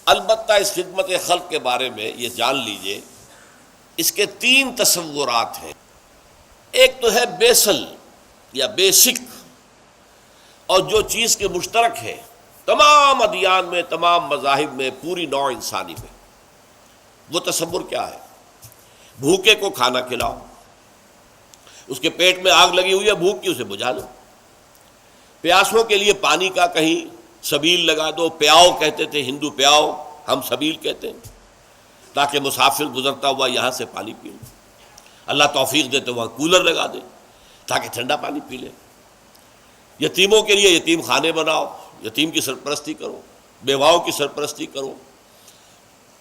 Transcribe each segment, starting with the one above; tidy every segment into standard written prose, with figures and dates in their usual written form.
البتہ اس خدمت خلق کے بارے میں یہ جان لیجئے، اس کے 3 تصورات ہیں۔ ایک تو ہے بیسل یا بیسک، اور جو چیز کے مشترک ہے تمام ادیان میں، تمام مذاہب میں، پوری نوع انسانی میں۔ وہ تصور کیا ہے؟ بھوکے کو کھانا کھلاؤ، اس کے پیٹ میں آگ لگی ہوئی ہے، بھوک کی، اسے بجھا لو۔ پیاسوں کے لیے پانی کا کہیں سبیل لگا دو، پیاؤ کہتے تھے ہندو، پیاؤ، ہم سبیل کہتے ہیں، تاکہ مسافر گزرتا ہوا یہاں سے پانی پی لے۔ اللہ توفیق دے تو وہاں کولر لگا دے تاکہ ٹھنڈا پانی پی لے۔ یتیموں کے لیے یتیم خانے بناؤ، یتیم کی سرپرستی کرو، بیواؤں کی سرپرستی کرو،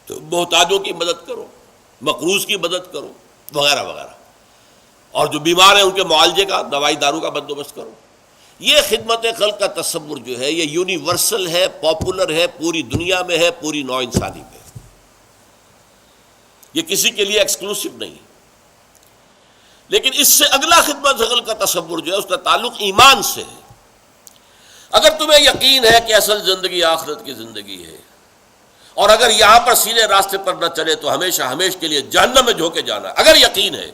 تو محتاجوں کی مدد کرو، مقروض کی مدد کرو، وغیرہ وغیرہ، اور جو بیمار ہیں ان کے معالجے کا، دوائی دارو کا بندوبست کرو۔ یہ خدمت خلق کا تصور جو ہے یہ یونیورسل ہے، پاپولر ہے، پوری دنیا میں ہے، پوری نوع انسانی میں ہے۔ یہ کسی کے لیے ایکسکلوسیو نہیں۔ لیکن اس سے اگلا خدمت خلق کا تصور جو ہے اس کا تعلق ایمان سے ہے۔ اگر تمہیں یقین ہے کہ اصل زندگی آخرت کی زندگی ہے، اور اگر یہاں پر سیدھے راستے پر نہ چلے تو ہمیشہ ہمیشہ کے لیے جہنم میں جھونکے جانا، اگر یقین ہے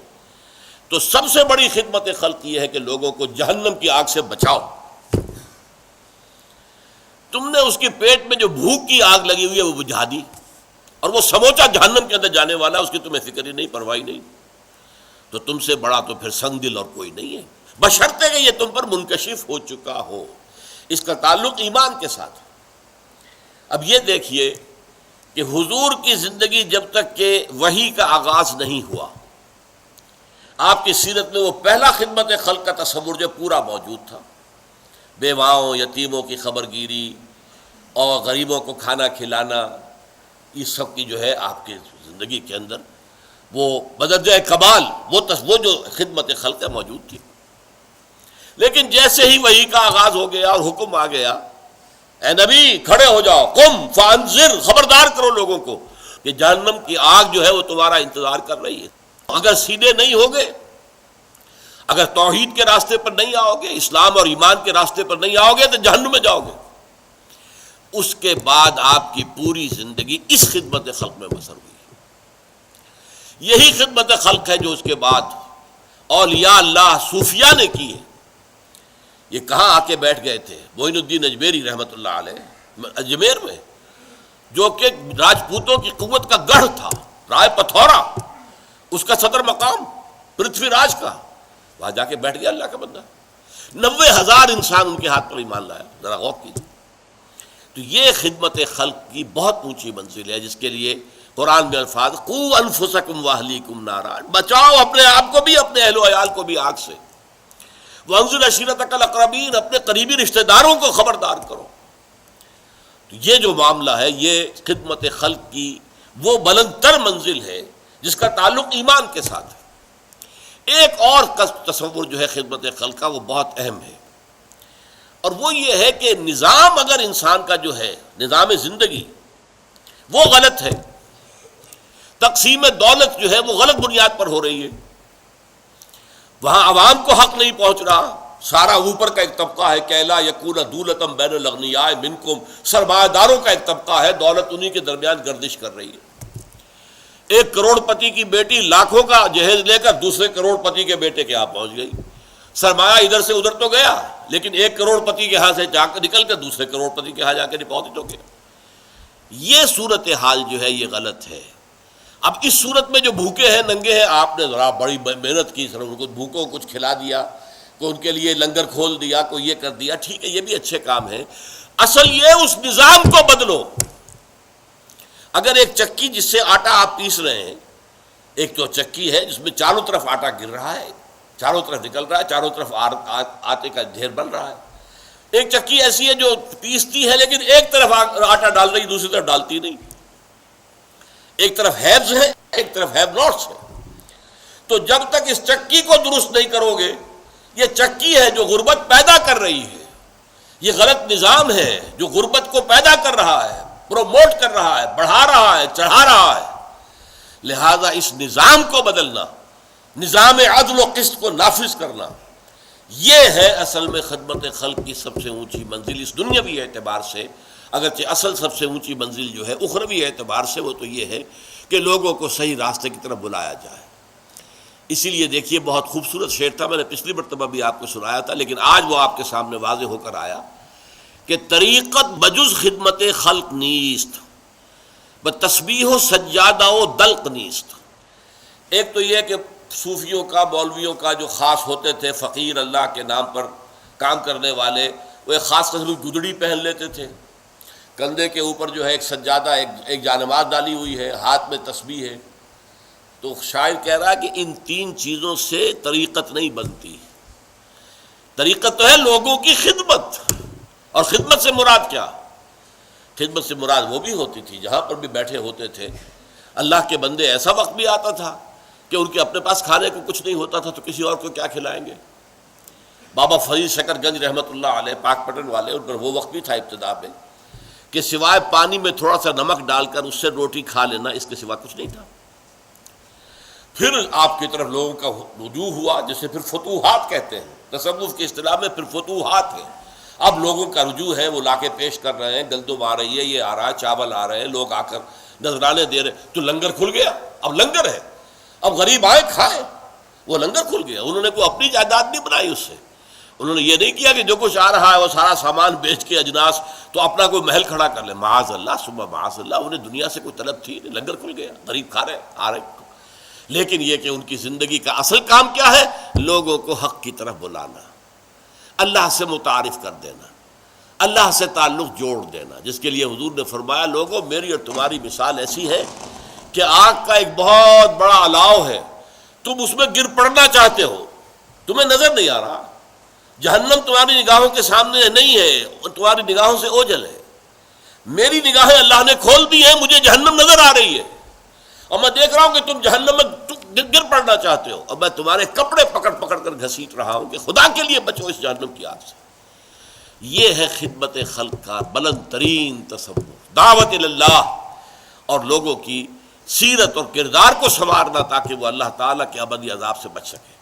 تو سب سے بڑی خدمت خلق یہ ہے کہ لوگوں کو جہنم کی آگ سے بچاؤ۔ تم نے اس کے پیٹ میں جو بھوک کی آگ لگی ہوئی ہے وہ بجھا دی، اور وہ سموچا جہنم کے اندر جانے والا، اس کی تمہیں فکر ہی نہیں، پرواہ نہیں، تو تم سے بڑا تو پھر سنگ دل اور کوئی نہیں ہے، بشرطے کہ یہ تم پر منکشف ہو چکا ہو۔ اس کا تعلق ایمان کے ساتھ۔ اب یہ دیکھیے کہ حضور کی زندگی جب تک کہ وحی کا آغاز نہیں ہوا، آپ کی سیرت میں وہ پہلا خدمت خلق کا تصور جو پورا موجود تھا، بیواؤں، یتیموں کی خبرگیری اور غریبوں کو کھانا کھلانا، یہ سب کی جو ہے آپ کی زندگی کے اندر وہ بدرجہ کمال وہ جو خدمت خلق موجود تھی۔ لیکن جیسے ہی وحی کا آغاز ہو گیا اور حکم آ گیا، اے نبی کھڑے ہو جاؤ، قم فانذر، خبردار کرو لوگوں کو کہ جہنم کی آگ جو ہے وہ تمہارا انتظار کر رہی ہے۔ اگر سیدھے نہیں ہوگے، اگر توحید کے راستے پر نہیں آؤ گے، اسلام اور ایمان کے راستے پر نہیں آؤ گے تو جہنم میں جاؤ گے۔ اس کے بعد آپ کی پوری زندگی اس خدمت خلق میں بسر ہوئی۔ یہی خدمت خلق ہے جو اس کے بعد اولیاء اللہ صوفیاء نے کی ہے۔ یہ کہاں آ کے بیٹھ گئے تھے؟ معین الدین اجمیری رحمۃ اللہ علیہ اجمیر میں، جو کہ راجپوتوں کی قوت کا گڑھ تھا، رائے پتھورا اس کا صدر مقام، پرتھوی راج کا، وہاں جا کے بیٹھ گیا اللہ کا بندہ۔ 90,000 انسان ان کے ہاتھ پر ایمان لایا، ذرا غور کیجیے۔ تو یہ خدمت خلق کی بہت اونچی منزل ہے، جس کے لیے قرآن میں الفاظ قوا انفسکم واہلیکم نارا، بچاؤ اپنے آپ کو بھی، اپنے اہل و عیال کو بھی آگ سے، وانذر عشیرتک الاقربین، اپنے قریبی رشتہ داروں کو خبردار کرو۔ تو یہ جو معاملہ ہے یہ خدمت خلق کی وہ بلند تر منزل ہے جس کا تعلق ایمان کے ساتھ ہے۔ ایک اور تصور جو ہے خدمت خلق کا وہ بہت اہم ہے، اور وہ یہ ہے کہ نظام اگر انسان کا جو ہے نظام زندگی وہ غلط ہے، تقسیم دولت جو ہے وہ غلط بنیاد پر ہو رہی ہے، وہاں عوام کو حق نہیں پہنچ رہا، سارا اوپر کا ایک طبقہ ہے کہ لا یکون دولتم بین الاغنیاء منکم، سرمایہ داروں کا ایک طبقہ ہے، دولت انہی کے درمیان گردش کر رہی ہے۔ 1 کروڑ پتی کی بیٹی لاکھوں کا جہیز لے کر دوسرے کروڑ پتی کے بیٹے کے یہاں پہنچ گئی، سرمایہ ادھر سے ادھر تو گیا، لیکن 1 کروڑ پتی کے ہاں سے جا کر نکل کر دوسرے کروڑ پتی کے ہاں جا کے پہنچ تو گیا۔ یہ صورتحال جو ہے یہ غلط ہے۔ اب اس صورت میں جو بھوکے ہیں، ننگے ہیں، آپ نے ذرا بڑی محنت کی، ان کو بھوکوں کو کچھ کھلا دیا، کوئی ان کے لیے لنگر کھول دیا، کوئی یہ کر دیا، ٹھیک ہے، یہ بھی اچھے کام ہیں۔ اصل یہ اس نظام کو بدلو۔ اگر ایک چکی جس سے آٹا آپ پیس رہے ہیں، ایک تو چکی ہے جس میں چاروں طرف آٹا گر رہا ہے، چاروں طرف نکل رہا ہے، چاروں طرف آٹے کا ڈھیر بن رہا ہے، ایک چکی ایسی ہے جو پیستی ہے لیکن ایک طرف آٹا ڈال رہی دوسری طرف ڈالتی نہیں، ایک طرف ہیوز ہے ایک طرف ہیو ناٹس ہے۔ تو جب تک اس چکی کو درست نہیں کرو گے، یہ چکی ہے جو غربت پیدا کر رہی ہے، یہ غلط نظام ہے جو غربت کو پیدا کر رہا ہے، پروموٹ کر رہا ہے، بڑھا رہا ہے، چڑھا رہا ہے۔ لہذا اس نظام کو بدلنا، نظام عدل و قسط کو نافذ کرنا، یہ ہے اصل میں خدمت خلق کی سب سے اونچی منزل اس دنیاوی اعتبار سے۔ اگرچہ اصل سب سے اونچی منزل جو ہے اخروی اعتبار سے وہ تو یہ ہے کہ لوگوں کو صحیح راستے کی طرف بلایا جائے۔ اسی لیے دیکھیے بہت خوبصورت شعر تھا، میں نے پچھلی مرتبہ بھی آپ کو سنایا تھا، لیکن آج وہ آپ کے سامنے واضح ہو کر آیا کہ طریقت بجز خدمت خلق نیست، بتسبیح و سجادہ و دلق نیست۔ ایک تو یہ کہ صوفیوں کا، مولویوں کا جو خاص ہوتے تھے فقیر اللہ کے نام پر کام کرنے والے، وہ ایک خاص قسم کی گدڑی پہن لیتے تھے، کندھے کے اوپر جو ہے ایک سجادہ، ایک جانماز ڈالی ہوئی ہے، ہاتھ میں تسبیح ہے۔ تو شاعر کہہ رہا ہے کہ ان تین چیزوں سے طریقت نہیں بنتی۔ طریقت تو ہے لوگوں کی خدمت، اور خدمت سے مراد کیا؟ خدمت سے مراد وہ بھی ہوتی تھی جہاں پر بھی بیٹھے ہوتے تھے اللہ کے بندے، ایسا وقت بھی آتا تھا کہ ان کے اپنے پاس کھانے کو کچھ نہیں ہوتا تھا تو کسی اور کو کیا کھلائیں گے۔ بابا فرید شکر گنج رحمۃ اللہ علیہ، پاک پٹن والے، ان پر وہ وقت بھی تھا ابتدا میں کہ سوائے پانی میں تھوڑا سا نمک ڈال کر اس سے روٹی کھا لینا، اس کے سوا کچھ نہیں تھا۔ پھر آپ کی طرف لوگوں کا رجوع ہوا، جسے پھر فتوحات کہتے ہیں، تصوف کی اصطلاح میں پھر فتوحات ہے۔ اب لوگوں کا رجوع ہے، وہ لا کے پیش کر رہے ہیں، گندم آ رہی ہے، یہ آ رہا ہے، چاول آ رہے ہیں، لوگ آ کر نذرانے دے رہے، تو لنگر کھل گیا۔ اب لنگر ہے، اب غریب آئے کھائے، وہ لنگر کھل گیا۔ انہوں نے کوئی اپنی جائیداد نہیں بنائی اس سے، انہوں نے یہ نہیں کیا کہ جو کچھ آ رہا ہے وہ سارا سامان بیچ کے اجناس تو اپنا کوئی محل کھڑا کر لے، معاذ اللہ ثم معاذ اللہ، انہیں دنیا سے کوئی طلب تھی نہیں، لنگر کھل گیا، غریب کھا رہے آ رہے۔ لیکن یہ کہ ان کی زندگی کا اصل کام کیا ہے؟ لوگوں کو حق کی طرف بلانا، اللہ سے متعارف کر دینا، اللہ سے تعلق جوڑ دینا، جس کے لیے حضور نے فرمایا لوگوں میری اور تمہاری مثال ایسی ہے کہ آگ کا ایک بہت بڑا الاؤ ہے، تم اس میں گر پڑنا چاہتے ہو، تمہیں نظر نہیں آ رہا، جہنم تمہاری نگاہوں کے سامنے نہیں ہے، تمہاری نگاہوں سے اوجھل ہے، میری نگاہیں اللہ نے کھول دی ہیں، مجھے جہنم نظر آ رہی ہے، اور میں دیکھ رہا ہوں کہ تم جہنم میں گر پڑنا چاہتے ہو، اور میں تمہارے کپڑے پکڑ پکڑ کر گھسیٹ رہا ہوں کہ خدا کے لیے بچو اس جہنم کی آگ سے۔ یہ ہے خدمت خلق کا بلند ترین تصور، دعوت اللہ، اور لوگوں کی سیرت اور کردار کو سنوارنا تاکہ وہ اللہ تعالیٰ کے ابدی عذاب سے بچ سکے۔